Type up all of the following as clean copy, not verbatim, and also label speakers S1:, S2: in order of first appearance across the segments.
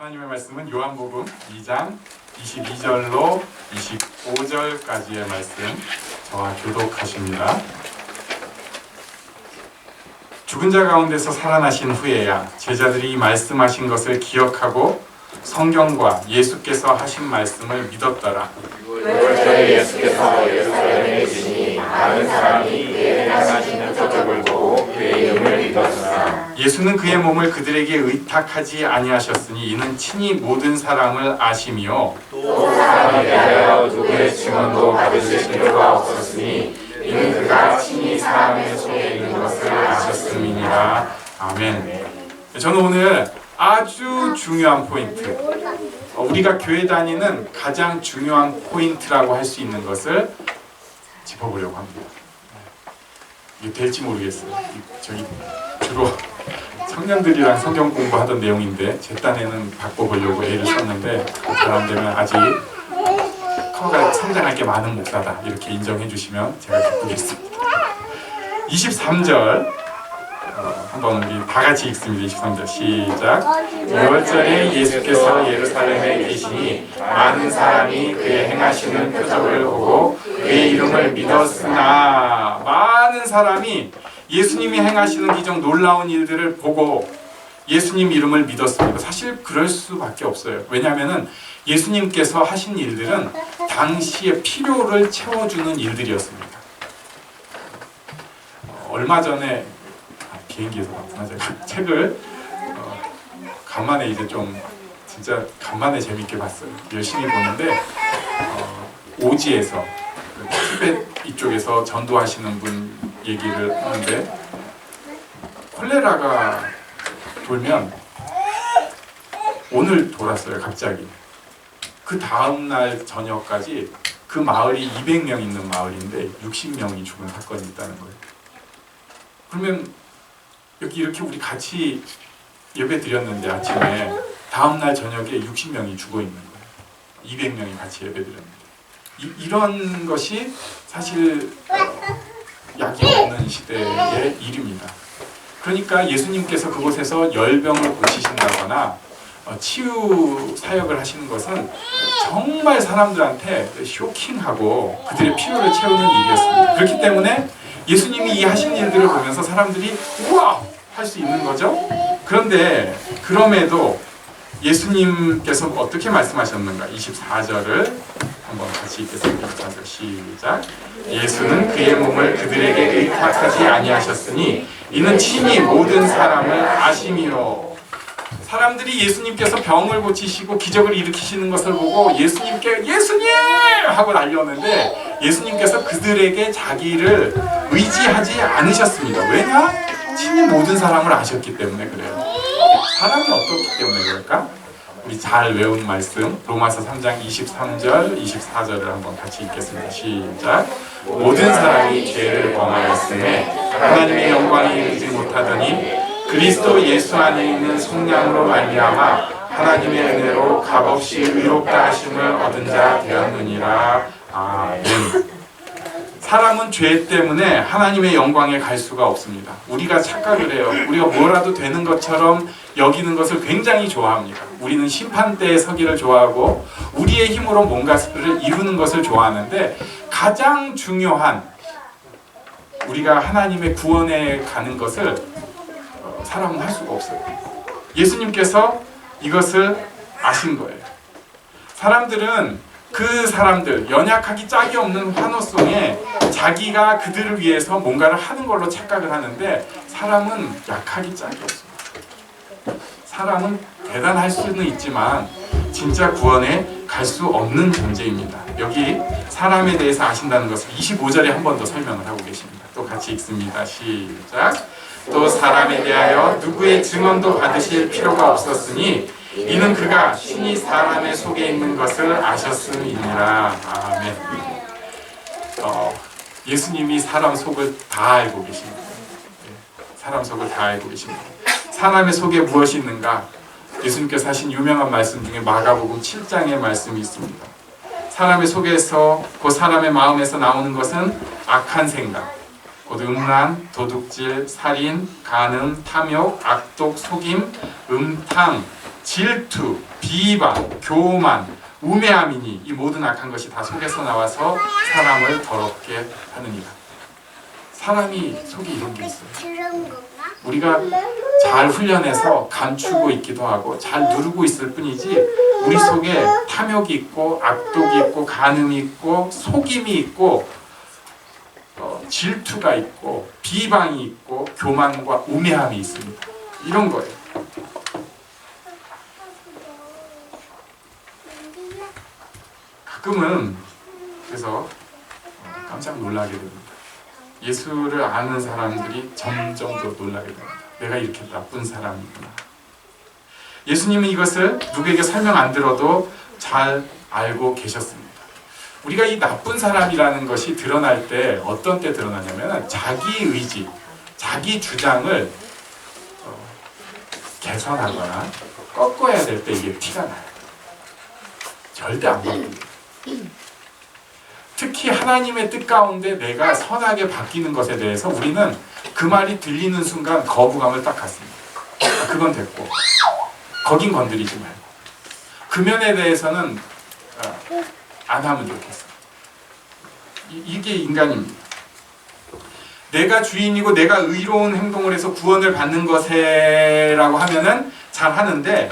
S1: 하나님의 말씀은 요한복음 2장 22절로 25절까지의 말씀 저와 교독하십니다. 죽은 자 가운데서 살아나신 후에야 제자들이 말씀하신 것을 기억하고 성경과 예수께서 하신 말씀을 믿었더라.
S2: 6월절에 예수께서 예루살렘에 계시니 많은 사람이 그의 행하시는 표적을 보고 그의 이름을 믿었으나
S1: 예수는 그의 몸을 그들에게 의탁하지 아니하셨으니 이는 친히 모든 사람을 아심이요
S2: 또 사람에 대하여 누구의 증언도 받으실 필요가 없었으니 이는 그가 친히 사람의 속에 있는 것을
S1: 아셨음이니라. 아멘. 저는 오늘 아주 중요한 포인트, 우리가 교회 다니는 가장 중요한 포인트라고 할 수 있는 것을 짚어보려고 합니다. 이게 될지 모르겠어요. 저희 주로 청년들이랑 성경 공부하던 내용인데 제 딴에는 바꿔보려고 애를 썼는데 그 사람 되면 아직 커가 성장할 게 많은 목사다 이렇게 인정해 주시면 제가 기쁘겠습니다. 23절 한번 우리 다 같이 읽습니다. 23절 시작. 6월절에 예수께서 예루살렘에 계시니 많은 사람이 그의 행하시는 표적을 보고 그의 이름을 믿었으나 많은 사람이 예수님이 행하시는 기적 놀라운 일들을 보고 예수님 이름을 믿었습니다. 사실 그럴 수밖에 없어요. 왜냐하면 예수님께서 하신 일들은 당시의 필요를 채워주는 일들이었습니다. 얼마 전에 비행기에서 봤구나 제가 책을 간만에 이제 좀 진짜 간만에 재밌게 봤어요. 열심히 보는데 오지에서 티베트 이쪽에서 전도하시는 분 얘기를 하는데 콜레라가 돌면 오늘 돌았어요. 갑자기 그 다음날 저녁까지 그 마을이 200명 있는 마을인데 60명이 죽은 사건이 있다는 거예요. 그러면 여기 이렇게 우리 같이 예배 드렸는데 아침에 다음날 저녁에 60명이 죽어 있는 거예요. 200명이 같이 예배 드렸는데 이런 것이 사실 약이 없는 시대의 일입니다. 그러니까 예수님께서 그곳에서 열병을 고치신다거나 치유 사역을 하시는 것은 정말 사람들한테 쇼킹하고 그들의 필요를 채우는 일이었습니다. 그렇기 때문에 예수님이 이 하신 일들을 보면서 사람들이 우와! 할 수 있는 거죠. 그런데 그럼에도 예수님께서 어떻게 말씀하셨는가? 24절을 한번 같이 읽겠습니다. 24절 시작. 예수는 그의 몸을 그들에게 의탁하지 아니하셨으니 이는 친히 모든 사람을 아심이로. 사람들이 예수님께서 병을 고치시고 기적을 일으키시는 것을 보고 예수님께 예수님! 하고 달려오는데 예수님께서 그들에게 자기를 의지하지 않으셨습니다. 왜냐? 친히 모든 사람을 아셨기 때문에 그래요. 사람이 어떻기 때문에 그럴까? 우리 잘 외운 말씀 로마서 3장 23절 24절을 한번 같이 읽겠습니다. 시작. 모든 사람이 죄를 범하였음에 하나님의 영광에 이르지 못하더니 그리스도 예수 안에 있는 속량으로 말미암아 하나님의 은혜로 값없이 의롭다 하심을 얻은 자 되었느니라. 아멘. 사람은 죄 때문에 하나님의 영광에 갈 수가 없습니다. 우리가 착각을 해요. 우리가 뭐라도 되는 것처럼 여기는 것을 굉장히 좋아합니다. 우리는 심판대에 서기를 좋아하고 우리의 힘으로 뭔가를 이루는 것을 좋아하는데 가장 중요한 우리가 하나님의 구원에 가는 것을 사람은 할 수가 없어요. 예수님께서 이것을 아신 거예요. 사람들은 그 사람들 연약하기 짝이 없는 환호성에 자기가 그들을 위해서 뭔가를 하는 걸로 착각을 하는데 사람은 약하기 짝이 없습니다. 사람은 대단할 수는 있지만 진짜 구원에 갈 수 없는 존재입니다. 여기 사람에 대해서 아신다는 것을 25절에 한 번 더 설명을 하고 계십니다. 또 같이 읽습니다. 시작. 또 사람에 대하여 누구의 증언도 받으실 필요가 없었으니 이는 그가 친히 사람의 속에 있는 것을 아셨음이니라. 아멘. 예수님이 사람 속을 다 알고 계십니다. 사람 속을 다 알고 계십니다. 사람의 속에 무엇이 있는가? 예수님께서 하신 유명한 말씀 중에 마가복음 7장의 말씀이 있습니다. 사람의 속에서 그 사람의 마음에서 나오는 것은 악한 생각, 곧 음란, 도둑질, 살인, 간음, 탐욕, 악독, 속임, 음탕, 질투, 비방, 교만, 우매함이니 이 모든 악한 것이 다 속에서 나와서 사람을 더럽게 하느니라. 사람이 속에 이런 게 있어요. 우리가 잘 훈련해서 감추고 있기도 하고 잘 누르고 있을 뿐이지 우리 속에 탐욕이 있고 악독이 있고 간음이 있고 속임이 있고 질투가 있고 비방이 있고 교만과 우매함이 있습니다. 이런 거예요. 가끔은 그래서 깜짝 놀라게 됩니다. 예수를 아는 사람들이 점점 더 놀라게 됩니다. 내가 이렇게 나쁜 사람이구나. 예수님은 이것을 누구에게 설명 안 들어도 잘 알고 계셨습니다. 우리가 이 나쁜 사람이라는 것이 드러날 때 어떤 때 드러나냐면 자기 의지, 자기 주장을 개선하거나 꺾어야 될 때 이게 티가 나요. 절대 안 바뀝니다. 특히 하나님의 뜻 가운데 내가 선하게 바뀌는 것에 대해서 우리는 그 말이 들리는 순간 거부감을 딱 갖습니다. 그건 됐고 거긴 건드리지 말고 그 면에 대해서는 안 하면 좋겠어. 이게 인간입니다. 내가 주인이고 내가 의로운 행동을 해서 구원을 받는 것에라고 하면은 잘 하는데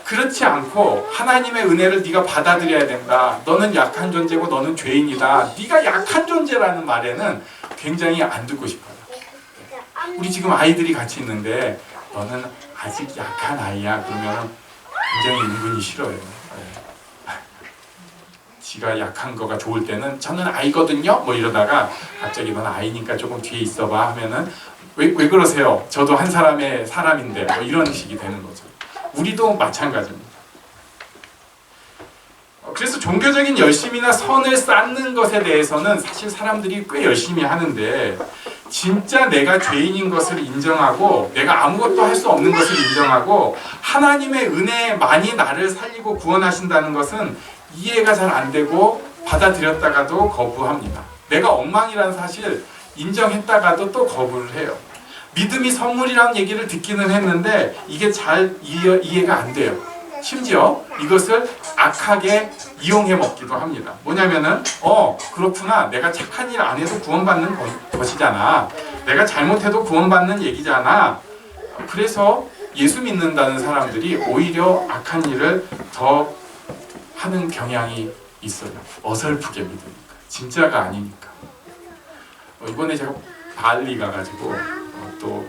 S1: 그렇지 않고 하나님의 은혜를 네가 받아들여야 된다. 너는 약한 존재고 너는 죄인이다. 네가 약한 존재라는 말에는 굉장히 안 듣고 싶어요. 우리 지금 아이들이 같이 있는데 너는 아직 약한 아이야. 그러면 굉장히 은근히 싫어요. 지가 약한 거가 좋을 때는 저는 아이거든요. 뭐 이러다가 갑자기 넌 아이니까 조금 뒤에 있어봐 하면은 왜 그러세요? 저도 한 사람의 사람인데 뭐 이런 식이 되는 거죠. 우리도 마찬가지입니다. 그래서 종교적인 열심이나 선을 쌓는 것에 대해서는 사실 사람들이 꽤 열심히 하는데 진짜 내가 죄인인 것을 인정하고 내가 아무것도 할 수 없는 것을 인정하고 하나님의 은혜만이 나를 살리고 구원하신다는 것은 이해가 잘 안 되고 받아들였다가도 거부합니다. 내가 엉망이라는 사실 인정했다가도 또 거부를 해요. 믿음이 선물이라는 얘기를 듣기는 했는데 이게 잘 이해가 안 돼요. 심지어 이것을 악하게 이용해 먹기도 합니다. 뭐냐면은 그렇구나. 내가 착한 일 안 해도 구원받는 것이잖아. 내가 잘못해도 구원받는 얘기잖아. 그래서 예수 믿는다는 사람들이 오히려 악한 일을 더 하는 경향이 있어요. 어설프게 믿으니까. 진짜가 아니니까. 이번에 제가 발리 가가지고 또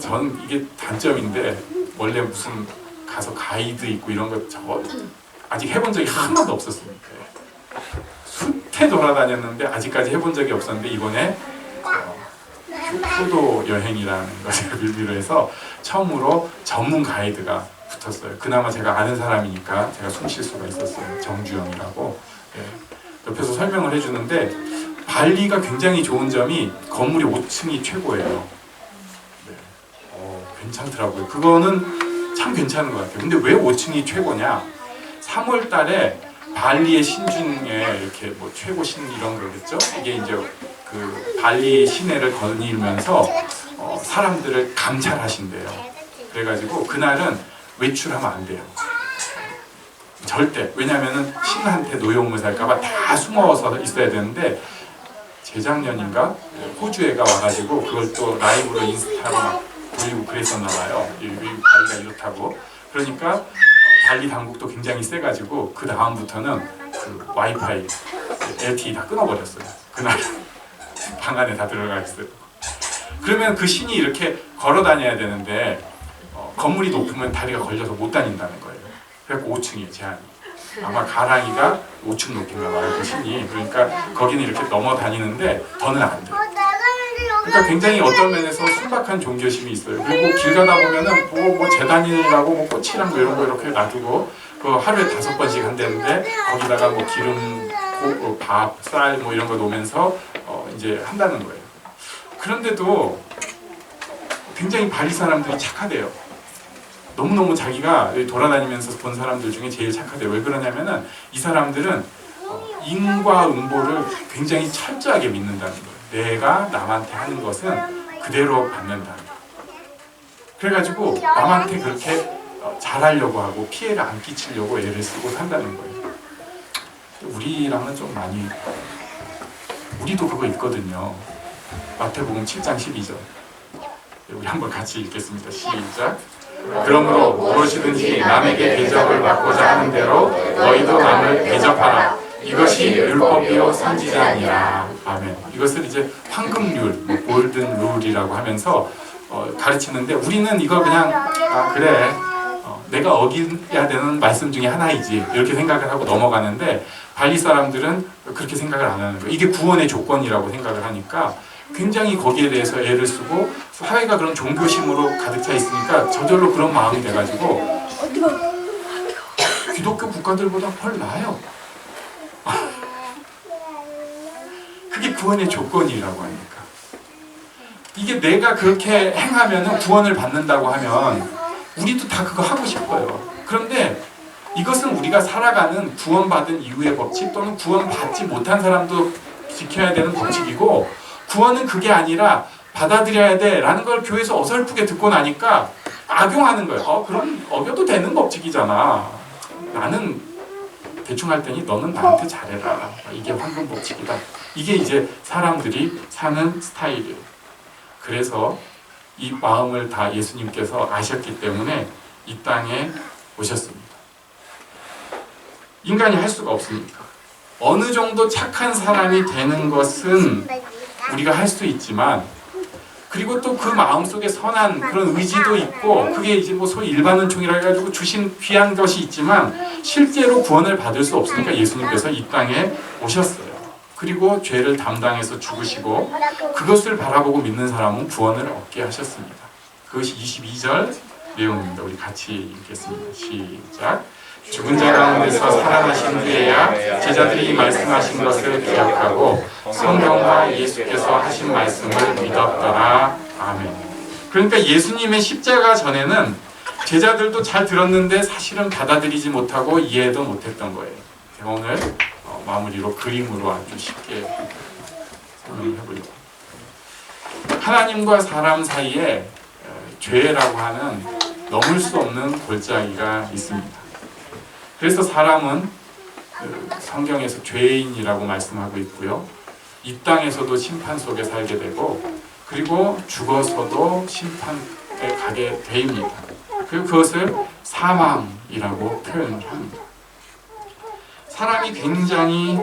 S1: 저는 이게 단점인데 원래 무슨 가서 가이드 있고 이런 거 저 아직 해본 적이 한 번도 없었으니까 숱해 돌아다녔는데 아직까지 해본 적이 없었는데 이번에 효도 여행이라는 것을 빌미로 해서 처음으로 전문 가이드가 붙었어요. 그나마 제가 아는 사람이니까 제가 숨 쉴 수가 있었어요. 정주영이라고. 옆에서 설명을 해주는데 발리가 굉장히 좋은 점이 건물이 5층이 최고예요. 괜찮더라고요. 그거는 참 괜찮은 것 같아요. 근데 왜 5층이 최고냐? 3월 달에 발리의 신 중에 이렇게 뭐 최고 신 이런 거겠죠? 이게 이제 그 발리 시내를 거닐면서 사람들을 감찰하신대요. 그래가지고 그날은 외출하면 안 돼요. 절대. 왜냐면은 신한테 노용물 살까봐 다 숨어서 있어야 되는데 재작년인가 호주애가 와가지고 그걸 또 라이브로 인스타로 막 보이고 그랬었나 봐요. 발리가 이렇다고. 그러니까 발리 당국도 굉장히 세가지고 그 다음부터는 그 와이파이, LTE 다 끊어버렸어요. 그날 방 안에 다 들어가 있어요. 그러면 그 신이 이렇게 걸어 다녀야 되는데 건물이 높으면 다리가 걸려서 못 다닌다는 거예요. 그래서 5층이에요, 제한이. 아마 가랑이가 5층 높인가 봐요, 그 신이. 그러니까 거기는 이렇게 넘어 다니는데 더는 안 돼요. 그러니까 굉장히 어떤 면에서 순박한 종교심이 있어요. 그리고 길 가다 보면은 뭐 재단이라고 뭐 꽃이랑 뭐 이런 거 이렇게 놔두고 그 하루에 5번씩 한다는데 거기다가 뭐 기름, 밥, 쌀 뭐 이런 거 놓으면서 이제 한다는 거예요. 그런데도 굉장히 발리 사람들이 착하대요. 너무너무 자기가 돌아다니면서 본 사람들 중에 제일 착하대요. 왜 그러냐면은 이 사람들은 인과응보를 굉장히 철저하게 믿는다는 거예요. 내가 남한테 하는 것은 그대로 받는다. 그래가지고 남한테 그렇게 잘하려고 하고 피해를 안 끼치려고 애를 쓰고 산다는 거예요. 우리랑은 좀 많이, 우리도 그거 있거든요. 마태복음 7장 12절. 우리 한번 같이 읽겠습니다. 시작. 그러므로 무엇이든지 남에게 대접을 받고자 하는 대로 너희도 남을 대접하라. 이것이 율법이요 선지자니라. 아멘. 이것을 이제 황금률, 골든 룰이라고 하면서 가르치는데, 우리는 이거 그냥 그래, 내가 어겨야 되는 말씀 중에 하나이지, 이렇게 생각을 하고 넘어가는데, 발리 사람들은 그렇게 생각을 안 하는 거예요. 이게 구원의 조건이라고 생각을 하니까 굉장히 거기에 대해서 애를 쓰고, 사회가 그런 종교심으로 가득 차 있으니까 저절로 그런 마음이 돼가지고 기독교 국가들보다 훨 나아요. 그게 구원의 조건이라고 하니까. 이게 내가 그렇게 행하면 구원을 받는다고 하면 우리도 다 그거 하고 싶어요. 그런데 이것은 우리가 살아가는 구원받은 이후의 법칙, 또는 구원받지 못한 사람도 지켜야 되는 법칙이고, 구원은 그게 아니라 받아들여야 돼 라는 걸 교회에서 어설프게 듣고 나니까 악용하는 거예요. 그럼 어겨도 되는 법칙이잖아. 나는 대충 할 테니 너는 나한테 잘해라. 이게 황금 법칙이다. 이게 이제 사람들이 사는 스타일이에요. 그래서 이 마음을 다 예수님께서 아셨기 때문에 이 땅에 오셨습니다. 인간이 할 수가 없으니까. 어느 정도 착한 사람이 되는 것은 우리가 할 수 있지만, 그리고 또 그 마음속에 선한 그런 의지도 있고, 그게 이제 뭐 소위 일반은총이라 해가지고 주신 귀한 것이 있지만 실제로 구원을 받을 수 없으니까 예수님께서 이 땅에 오셨어요. 그리고 죄를 담당해서 죽으시고, 그것을 바라보고 믿는 사람은 구원을 얻게 하셨습니다. 그것이 22절 내용입니다. 우리 같이 읽겠습니다. 시작. 죽은 자 가운데서 살아나신 후에야 제자들이 말씀하신 것을 기억하고 성경과 예수께서 하신 말씀을 믿었더라. 아멘. 그러니까 예수님의 십자가 전에는 제자들도 잘 들었는데 사실은 받아들이지 못하고 이해도 못했던 거예요. 제가 오늘 마무리로 그림으로 아주 쉽게 설명해 보려고. 하나님과 사람 사이에 죄라고 하는 넘을 수 없는 골짜기가 있습니다. 그래서 사람은 성경에서 죄인이라고 말씀하고 있고요. 이 땅에서도 심판 속에 살게 되고, 그리고 죽어서도 심판에 가게 됩니다. 그리고 그것을 사망이라고 표현을 합니다. 사람이 굉장히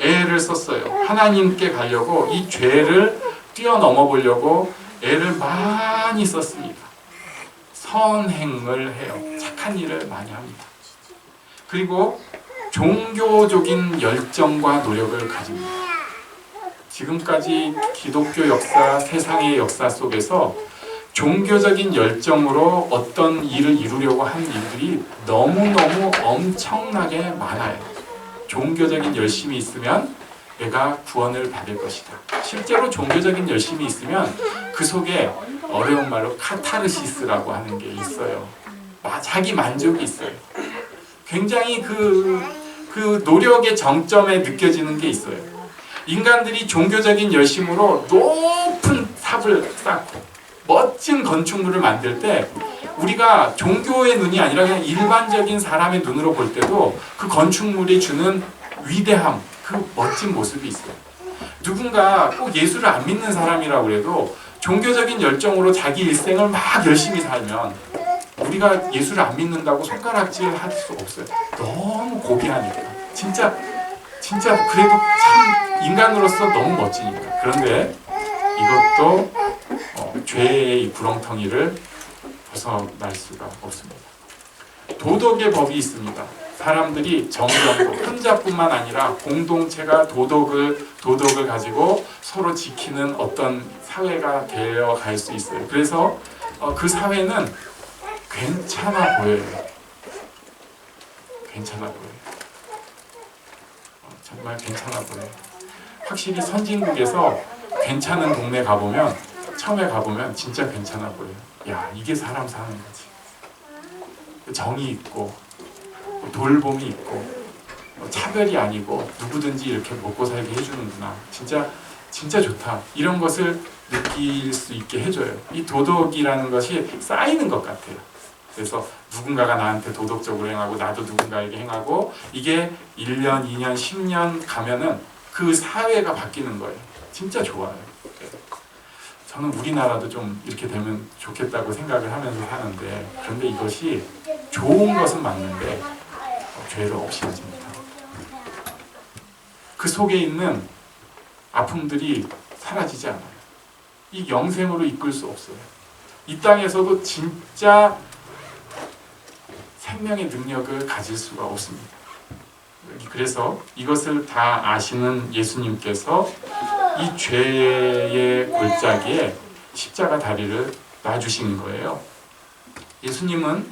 S1: 애를 썼어요. 하나님께 가려고, 이 죄를 뛰어넘어 보려고 애를 많이 썼습니다. 선행을 해요. 착한 일을 많이 합니다. 그리고 종교적인 열정과 노력을 가집니다. 지금까지 기독교 역사, 세상의 역사 속에서 종교적인 열정으로 어떤 일을 이루려고 한 일들이 너무너무 엄청나게 많아요. 종교적인 열심이 있으면 내가 구원을 받을 것이다. 실제로 종교적인 열심이 있으면 그 속에 어려운 말로 카타르시스라고 하는 게 있어요. 자기 만족이 있어요. 굉장히 그 노력의 정점에 느껴지는 게 있어요. 인간들이 종교적인 열심으로 높은 탑을 쌓고 멋진 건축물을 만들 때, 우리가 종교의 눈이 아니라 그냥 일반적인 사람의 눈으로 볼 때도 그 건축물이 주는 위대함, 그 멋진 모습이 있어요. 누군가 꼭 예수를 안 믿는 사람이라고 해도 종교적인 열정으로 자기 일생을 막 열심히 살면 우리가 예수를 안 믿는다고 손가락질 할 수 없어요. 너무 고귀하니까. 진짜 그래도 참 인간으로서 너무 멋지니까. 그런데 이것도 죄의 이 구렁텅이를 벗어날 수가 없습니다. 도덕의 법이 있습니다. 사람들이 정정도, 혼자뿐만 아니라 공동체가 도덕을 가지고 서로 지키는 어떤 사회가 되어 갈 수 있어요. 그래서 그 사회는 괜찮아 보여요. 괜찮아 보여요. 정말 괜찮아 보여요. 확실히 선진국에서 괜찮은 동네 가보면, 처음에 가보면 진짜 괜찮아 보여요. 야, 이게 사람 사는 거지. 정이 있고 돌봄이 있고 차별이 아니고 누구든지 이렇게 먹고 살게 해주는구나. 진짜 좋다. 이런 것을 느낄 수 있게 해줘요. 이 도덕이라는 것이 쌓이는 것 같아요. 그래서 누군가가 나한테 도덕적으로 행하고 나도 누군가에게 행하고 이게 1년, 2년, 10년 가면은 그 사회가 바뀌는 거예요. 진짜 좋아요. 저는 우리나라도 좀 이렇게 되면 좋겠다고 생각을 하면서 사는데 그런데 이것이 좋은 것은 맞는데 죄를 없애지 못하고 그 속에 있는 아픔들이 사라지지 않아요. 이 영생으로 이끌 수 없어요. 이 땅에서도 진짜 생명의 능력을 가질 수가 없습니다. 그래서 이것을 다 아시는 예수님께서 이 죄의 골짜기에 십자가 다리를 놔주신 거예요. 예수님은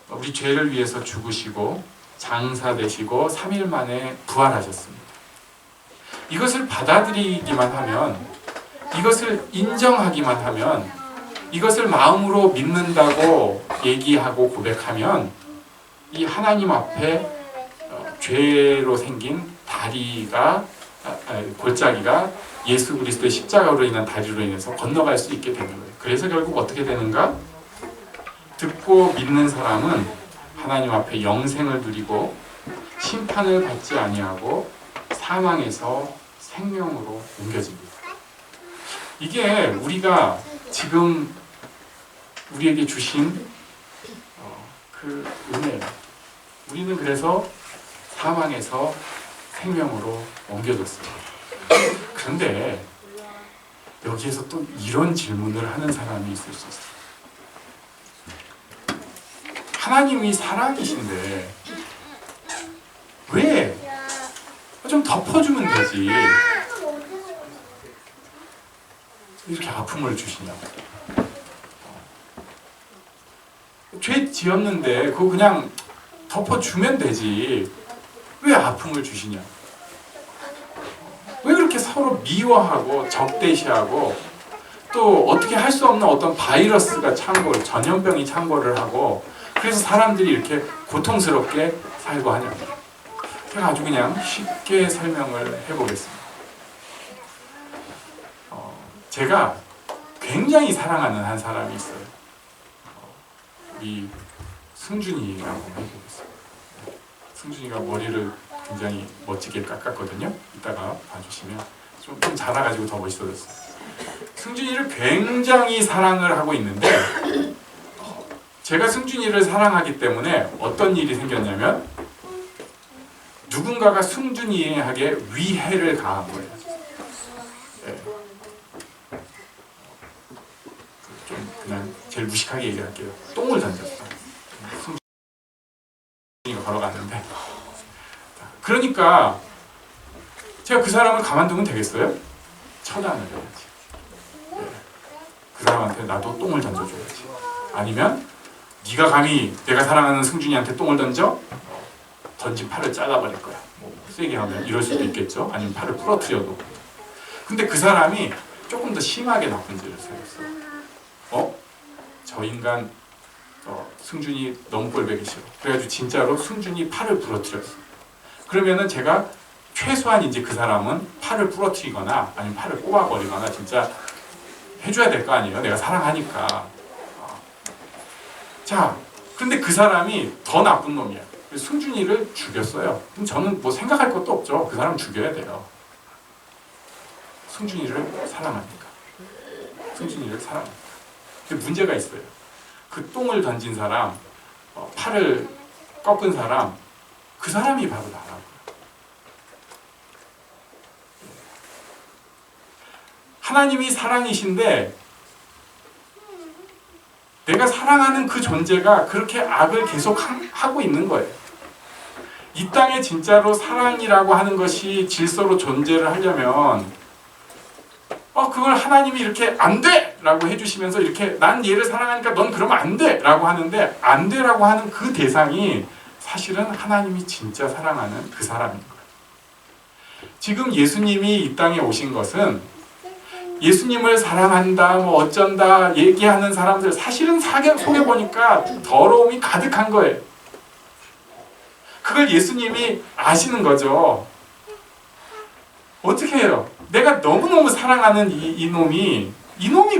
S1: 우리 죄를 위해서 죽으시고 장사되시고 3일 만에 부활하셨습니다. 이것을 받아들이기만 하면, 이것을 인정하기만 하면, 이것을 마음으로 믿는다고 얘기하고 고백하면 이 하나님 앞에 죄로 생긴 다리가 골짜기가 예수 그리스도의 십자가로 인한 다리로 인해서 건너갈 수 있게 되는 거예요. 그래서 결국 어떻게 되는가? 듣고 믿는 사람은 하나님 앞에 영생을 누리고 심판을 받지 아니하고 사망에서 생명으로 옮겨집니다. 이게 우리가 지금 우리에게 주신 그 은혜예요. 우리는 그래서 사망에서 생명으로 옮겨졌습니다. 그런데 여기에서 또 이런 질문을 하는 사람이 있을 수 있어요. 하나님이 사랑이신데 왜 좀 덮어주면 되지 이렇게 아픔을 주시냐고. 죄 지었는데 그거 그냥 덮어주면 되지 왜 아픔을 주시냐. 왜 그렇게 서로 미워하고 적대시하고 또 어떻게 할 수 없는 어떤 바이러스가 창궐, 전염병이 창궐을 하고 그래서 사람들이 이렇게 고통스럽게 살고 하냐고. 제가 아주 그냥 쉽게 설명을 해보겠습니다. 제가 굉장히 사랑하는 한 사람이 있어요. 이 승준이라고 해보겠습니다. 승준이가 머리를 굉장히 멋지게 깎았거든요. 이따가 봐주시면 좀 자라가지고 더 멋있어졌어요. 승준이를 굉장히 사랑을 하고 있는데 제가 승준이를 사랑하기 때문에 어떤 일이 생겼냐면 누군가가 승준이에게 위해를 가한 거예요. 네. 좀 그냥 제일 무식하게 얘기할게요. 똥을 던졌어. 승준이가 걸어갔는데 그러니까 제가 그 사람을 가만두면 되겠어요? 처단을 해야지. 네. 그 사람한테 나도 똥을 던져줘야지. 아니면 네가 감히 내가 사랑하는 승준이한테 똥을 던져? 던진 팔을 잘라버릴 거야. 뭐 세게 하면 이럴 수도 있겠죠. 아니면 팔을 부러뜨려도. 근데 그 사람이 조금 더 심하게 나쁜 짓을 했어요. 저 인간 승준이 너무 꼴보기 싫어. 그래가지고 진짜로 승준이 팔을 부러뜨렸어. 그러면은 제가 최소한 이제 그 사람은 팔을 부러뜨리거나 아니면 팔을 뽑아버리거나 진짜 해줘야 될 거 아니에요. 내가 사랑하니까. 자, 근데 그 사람이 더 나쁜 놈이야. 승준이를 죽였어요. 그럼 저는 뭐 생각할 것도 없죠. 그 사람 죽여야 돼요. 승준이를 사랑하니까. 승준이를 사랑하니까. 근데 문제가 있어요. 그 똥을 던진 사람, 팔을 꺾은 사람, 그 사람이 바로 나라고요. 하나님이 사랑이신데 내가 사랑하는 그 존재가 그렇게 악을 계속 하고 있는 거예요. 이 땅에 진짜로 사랑이라고 하는 것이 질서로 존재를 하려면 그걸 하나님이 이렇게 안 돼! 라고 해주시면서 이렇게 난 얘를 사랑하니까 넌 그러면 안 돼! 라고 하는데 안 돼! 라고 하는 그 대상이 사실은 하나님이 진짜 사랑하는 그 사람인 거예요. 지금 예수님이 이 땅에 오신 것은 예수님을 사랑한다, 뭐 어쩐다 얘기하는 사람들 사실은 속에 보니까 더러움이 가득한 거예요. 그걸 예수님이 아시는 거죠. 어떻게 해요? 내가 너무너무 사랑하는 이놈이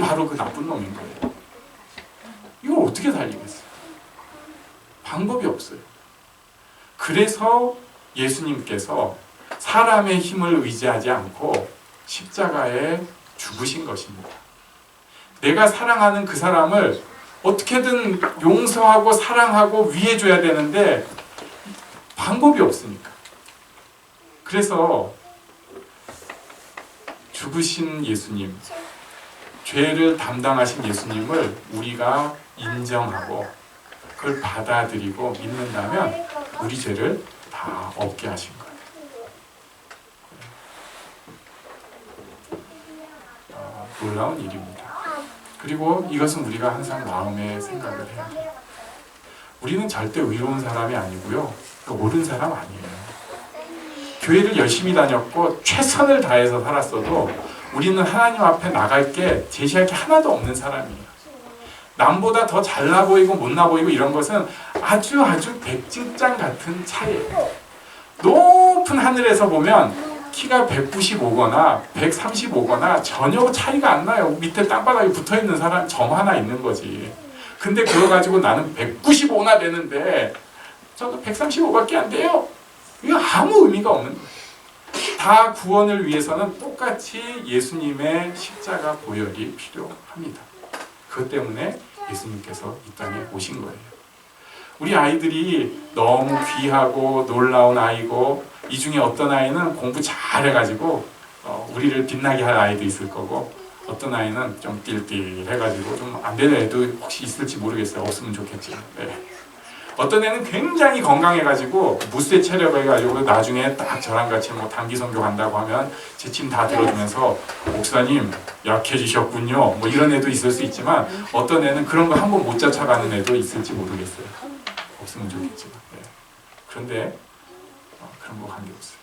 S1: 바로 그 나쁜 놈인 거예요. 이걸 어떻게 살리겠어요? 방법이 없어요. 그래서 예수님께서 사람의 힘을 의지하지 않고 십자가에 죽으신 것입니다. 내가 사랑하는 그 사람을 어떻게든 용서하고 사랑하고 위해줘야 되는데 방법이 없으니까. 그래서 죽으신 예수님, 죄를 담당하신 예수님을 우리가 인정하고 그걸 받아들이고 믿는다면 우리 죄를 다 없게 하신 거예요. 놀라운 일입니다. 그리고 이것은 우리가 항상 마음에 생각을 해야 돼요. 우리는 절대 의로운 사람이 아니고요, 옳은 사람 아니에요. 교회를 열심히 다녔고 최선을 다해서 살았어도 우리는 하나님 앞에 나갈 게 제시할 게 하나도 없는 사람이에요. 남보다 더 잘나 보이고 못나 보이고 이런 것은 아주 백진장 같은 차이예요. 높은 하늘에서 보면 키가 195거나 135거나 전혀 차이가 안 나요. 밑에 땅바닥에 붙어있는 사람 점 하나 있는 거지. 근데 그거 가지고 나는 195나 되는데 저도 135밖에 안 돼요. 이거 아무 의미가 없는 거예요. 다 구원을 위해서는 똑같이 예수님의 십자가 보혈이 필요합니다. 그것 때문에 예수님께서 이 땅에 오신 거예요. 우리 아이들이 너무 귀하고 놀라운 아이고, 이 중에 어떤 아이는 공부 잘해가지고 우리를 빛나게 할 아이도 있을 거고, 어떤 아이는 좀 띨띨해가지고 좀 안 되는 애도 혹시 있을지 모르겠어요. 없으면 좋겠지. 네. 어떤 애는 굉장히 건강해가지고 무쇠 체력을 해가지고 나중에 딱 저랑 같이 뭐 단기 선교 간다고 하면 제 침 다 들어주면서 목사님 약해지셨군요. 뭐 이런 애도 있을 수 있지만, 어떤 애는 그런 거 한 번 못 쫓아가는 애도 있을지 모르겠어요. 없으면 좋겠지만. 네. 그런데 그런 거 관계없어요.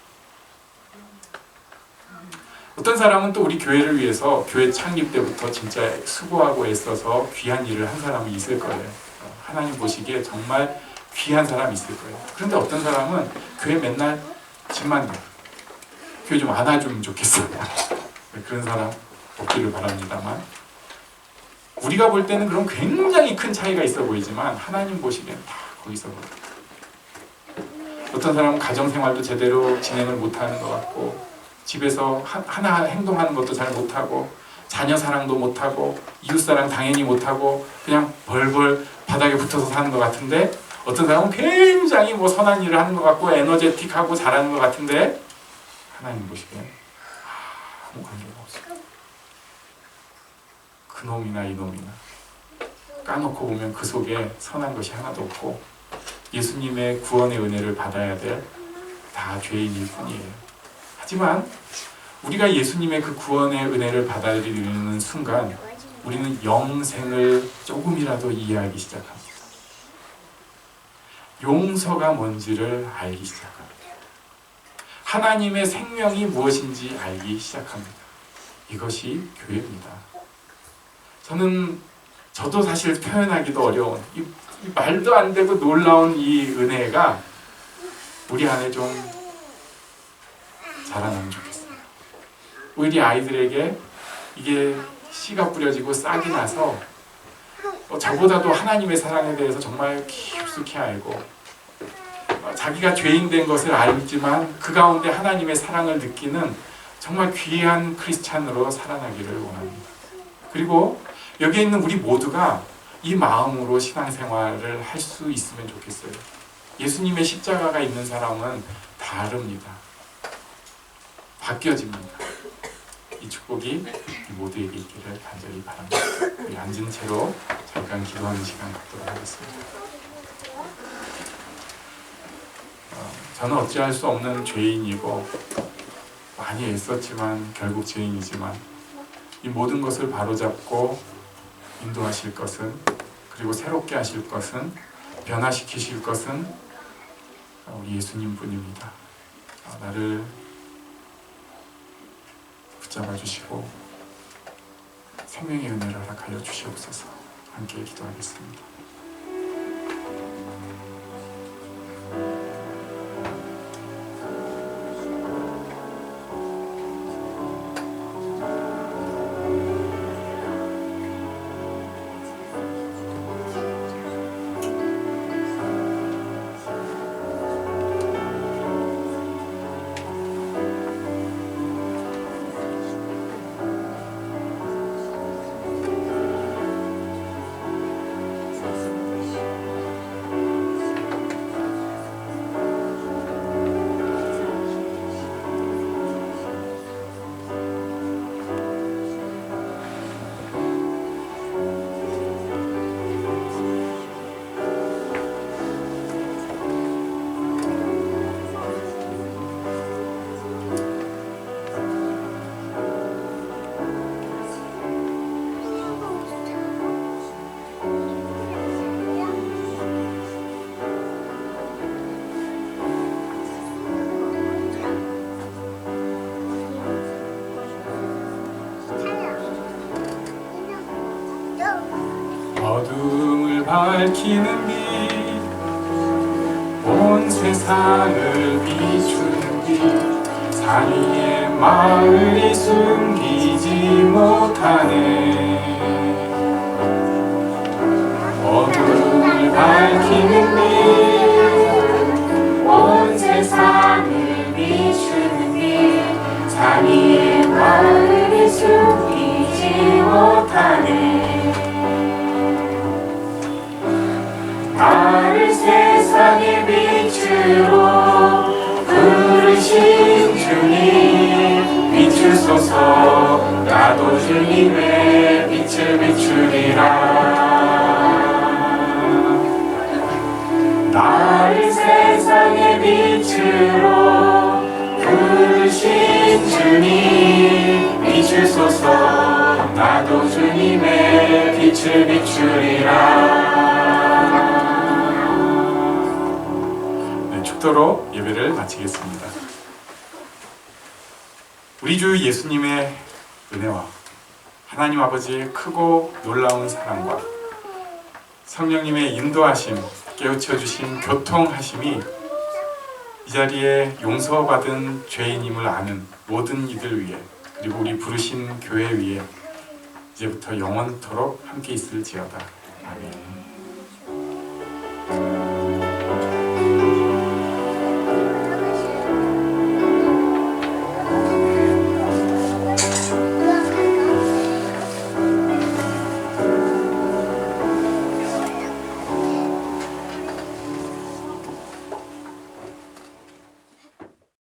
S1: 어떤 사람은 또 우리 교회를 위해서 교회 창립 때부터 진짜 수고하고 애써서 귀한 일을 한 사람이 있을 거예요. 하나님 보시기에 정말 귀한 사람이 있을 거예요. 그런데 어떤 사람은 교회 맨날 집만 교회 좀 안아주면 좋겠어요. 그런 사람 없기를 바랍니다만, 우리가 볼 때는 그런 굉장히 큰 차이가 있어 보이지만 하나님 보시기엔 다 거기서 보여요. 어떤 사람은 가정생활도 제대로 진행을 못하는 것 같고, 집에서 하나 행동하는 것도 잘 못하고, 자녀 사랑도 못하고, 이웃사랑 당연히 못하고, 그냥 벌벌 바닥에 붙어서 사는 것 같은데, 어떤 사람은 굉장히 뭐 선한 일을 하는 것 같고 에너제틱하고 잘하는 것 같은데 하나님 보시기엔 아무 관계가 없어요. 그놈이나 이놈이나 까놓고 보면 그 속에 선한 것이 하나도 없고, 예수님의 구원의 은혜를 받아야 될 다 죄인일 뿐이에요. 하지만 우리가 예수님의 그 구원의 은혜를 받아들이는 순간 우리는 영생을 조금이라도 이해하기 시작합니다. 용서가 뭔지를 알기 시작합니다. 하나님의 생명이 무엇인지 알기 시작합니다. 이것이 교회입니다. 저도 사실 표현하기도 어려운 이 말도 안 되고 놀라운 이 은혜가 우리 안에 좀 자라나면 좋겠어요. 우리 아이들에게 이게 씨가 뿌려지고 싹이 나서 저보다도 하나님의 사랑에 대해서 정말 깊숙이 알고, 자기가 죄인 된 것을 알지만 그 가운데 하나님의 사랑을 느끼는 정말 귀한 크리스찬으로 살아나기를 원합니다. 그리고 여기에 있는 우리 모두가 이 마음으로 신앙생활을 할 수 있으면 좋겠어요. 예수님의 십자가가 있는 사람은 다릅니다. 바뀌어집니다. 이 축복이 모두에게 있기를 간절히 바랍니다. 우리 앉은 채로 잠깐 기도하는 시간 갖도록 하겠습니다. 저는 어찌할 수 없는 죄인이고 많이 애썼지만 결국 죄인이지만, 이 모든 것을 바로잡고 인도하실 것은, 그리고 새롭게 하실 것은, 변화시키실 것은 우리 예수님 뿐입니다. 나를 붙잡아 주시고 생명의 은혜를 허락하여 주시옵소서. 함께 기도하겠습니다. 밝히는 빛, 온 세상을 비추는 빛, 산 위의 마을이 숨기지 못하네. 어둠을 밝히는 빛, 온 세상을 비추는 빛, 산 위의 마을이 숨기지 못하네. 나를 세상의 빛으로 부르신 주님, 비추소서. 나도 주님의 빛을 비추리라. 나를 세상의 빛으로 부르신 주님, 비추소서. 나도 주님의 빛을 비추리라. 축도로 예배를 마치겠습니다. 우리 주 예수님의 은혜와 하나님 아버지의 크고 놀라운 사랑과 성령님의 인도하심, 깨우쳐주신 교통하심이 이 자리에 용서받은 죄인임을 아는 모든 이들 위해, 그리고 우리 부르신 교회 위에 이제부터 영원토록 함께 있을지어다. 아멘.